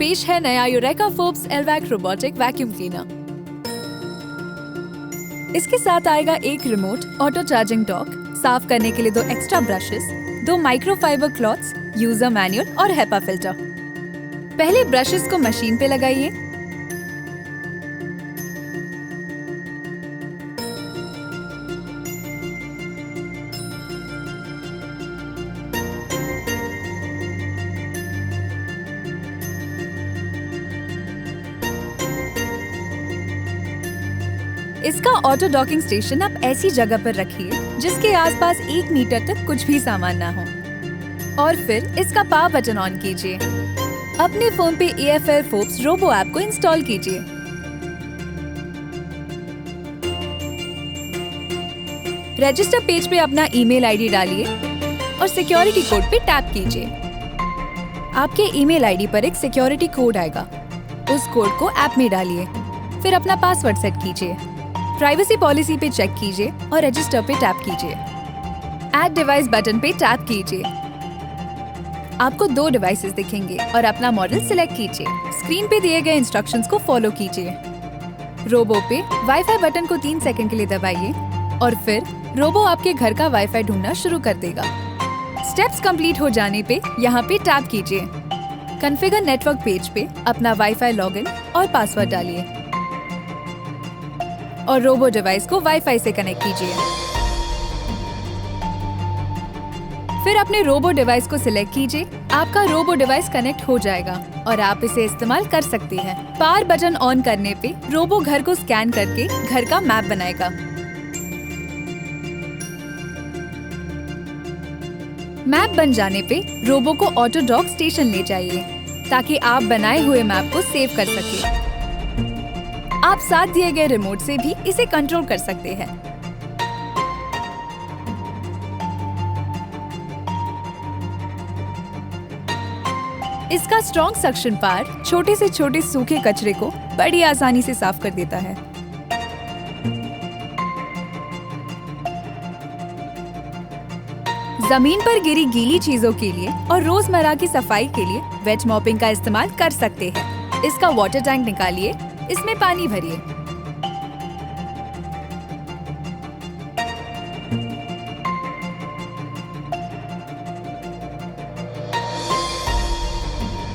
पेश है नया Eureka Forbes LVAC robotic vacuum cleaner. इसके साथ आएगा एक रिमोट, ऑटो चार्जिंग डॉक, साफ करने के लिए 2 extra brushes, 2 microfibre clothes, user manual और हेपा फिल्टर। पहले ब्रशेस को मशीन पे लगाइए। इसका ऑटो डॉकिंग स्टेशन आप ऐसी जगह पर रखिए जिसके आसपास 1 मीटर तक कुछ भी सामान ना हो, और फिर इसका पावर बटन ऑन कीजिए। अपने फोन पे AFL फोर्ब्स रोबो ऐप को इंस्टॉल कीजिए। रजिस्टर पेज पे अपना ईमेल आईडी डालिए और सिक्योरिटी कोड पे टैप कीजिए। आपके ईमेल आईडी पर एक सिक्योरिटी कोड आएगा, उस कोड को ऐप में डालिए, फिर अपना पासवर्ड सेट कीजिए। प्राइवेसी पॉलिसी पे चेक कीजिए और रजिस्टर पे टैप कीजिए। ऐड डिवाइस बटन पे टैप कीजिए। आपको 2 डिवाइसेस दिखेंगे और अपना मॉडल सिलेक्ट कीजिए। स्क्रीन पे दिए गए इंस्ट्रक्शंस को फॉलो कीजिए। रोबो पे वाईफाई बटन को 3 सेकंड के लिए दबाइए और फिर रोबो आपके घर का वाईफाई ढूंढना शुरू कर देगा। स्टेप्स कंप्लीट हो जाने पे यहाँ पे टैप कीजिए। कॉन्फ़िगर नेटवर्क पेज पे अपना वाईफाई लॉगिन और पासवर्ड डालिए और रोबो डिवाइस को वाईफाई से कनेक्ट कीजिए। फिर अपने रोबो डिवाइस को सिलेक्ट कीजिए। आपका रोबो डिवाइस कनेक्ट हो जाएगा और आप इसे इस्तेमाल कर सकते हैं। पावर बटन ऑन करने पे रोबो घर को स्कैन करके घर का मैप बनाएगा। मैप बन जाने पे रोबो को ऑटो डॉक स्टेशन ले जाइए ताकि आप बनाए हुए मैप को सेव कर सकें। आप साथ दिए गए रिमोट से भी इसे कंट्रोल कर सकते हैं। इसका स्ट्रॉन्ग सक्शन पावर छोटे से छोटे सूखे कचरे को बड़ी आसानी से साफ कर देता है। जमीन पर गिरी गीली चीजों के लिए और रोजमर्रा की सफाई के लिए वेट मॉपिंग का इस्तेमाल कर सकते हैं। इसका वाटर टैंक निकालिए, इसमें पानी भरिए।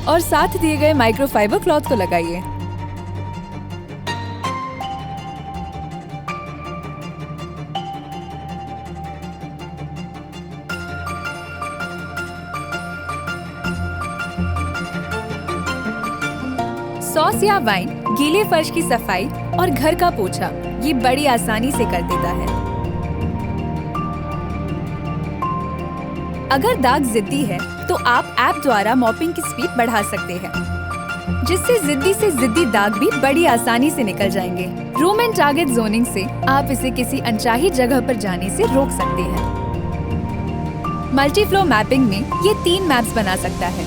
और साथ दिए गए माइक्रोफाइबर क्लॉथ को लगाइए। सॉस या वाइन गीले फर्श की सफाई और घर का पोछा ये बड़ी आसानी से कर देता है। अगर दाग जिद्दी है तो आप ऐप द्वारा मॉपिंग की स्पीड बढ़ा सकते हैं, जिससे जिद्दी से जिद्दी दाग भी बड़ी आसानी से निकल जाएंगे। रूम एंड टारगेट जोनिंग से आप इसे किसी अनचाही जगह पर जाने से रोक सकते हैं। मल्टी फ्लोर मैपिंग में ये 3 मैप्स बना सकता है।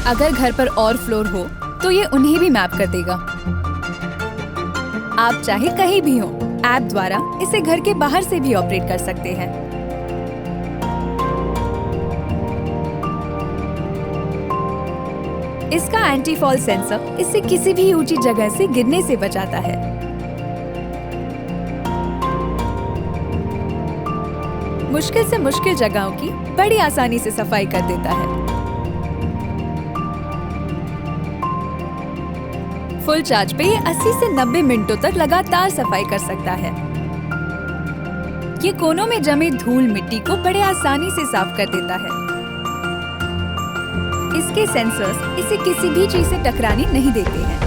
अगर घर पर और फ्लोर हो तो ये उन्हें भी मैप कर देगा। आप चाहे कहीं भी हो, ऐप द्वारा इसे घर के बाहर से भी ऑपरेट कर सकते हैं। इसका एंटी फॉल सेंसर इसे किसी भी ऊंची जगह से गिरने से बचाता है। मुश्किल से मुश्किल जगहों की बड़ी आसानी से सफाई कर देता है। फुल चार्ज पे ये 80 से 90 मिनटों तक लगातार सफाई कर सकता है। ये कोनों में जमे धूल मिट्टी को बड़े आसानी से साफ कर देता है। इसके सेंसर्स इसे किसी भी चीज से टकराने नहीं देते हैं।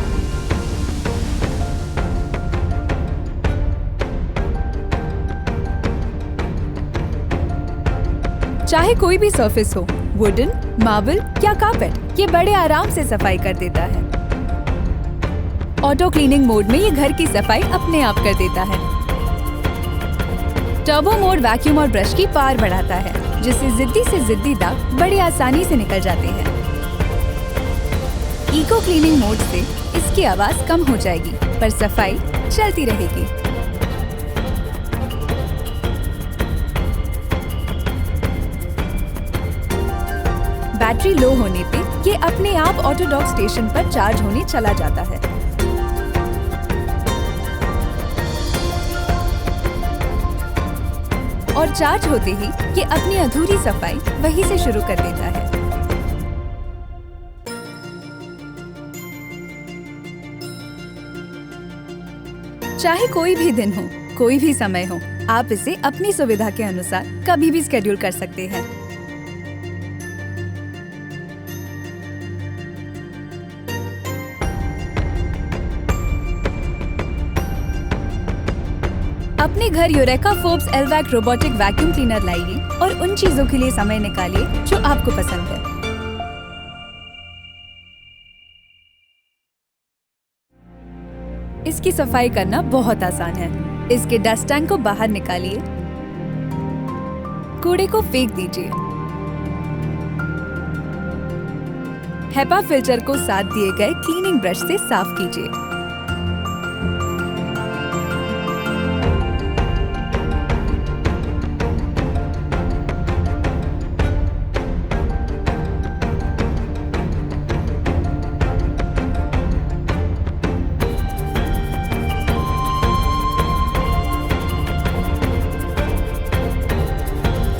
चाहे कोई भी सरफेस हो, वुडन, मार्बल या कारपेट, ये बड़े आराम से सफाई कर देता है। ऑटो क्लीनिंग मोड में ये घर की सफाई अपने आप कर देता है। टर्बो मोड वैक्यूम और ब्रश की पावर बढ़ाता है, जिससे जिद्दी से जिद्दी दाग बड़ी आसानी से निकल जाते हैं। इको क्लीनिंग मोड से इसकी आवाज कम हो जाएगी, पर सफाई चलती रहेगी। बैटरी लो होने पे ये अपने आप ऑटो डॉक स्टेशन पर चार्ज होने चला जाता है। और चार्ज होते ही ये अपनी अधूरी सफाई वहीं से शुरू कर देता है। चाहे कोई भी दिन हो, कोई भी समय हो, आप इसे अपनी सुविधा के अनुसार कभी भी शेड्यूल कर सकते हैं। अपने घर Eureka Forbes LVAC robotic vacuum cleaner लाइए और उन चीजों के लिए समय निकालिए जो आपको पसंद है। इसकी सफाई करना बहुत आसान है। इसके डस्ट टैंक को बाहर निकालिए, कूड़े को फेंक दीजिए, हेपा फिल्टर को साथ दिए गए क्लीनिंग ब्रश से साफ कीजिए।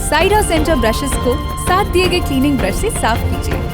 साइड और सेंटर ब्रशेस को साथ दिए गए क्लीनिंग ब्रश से साफ कीजिए।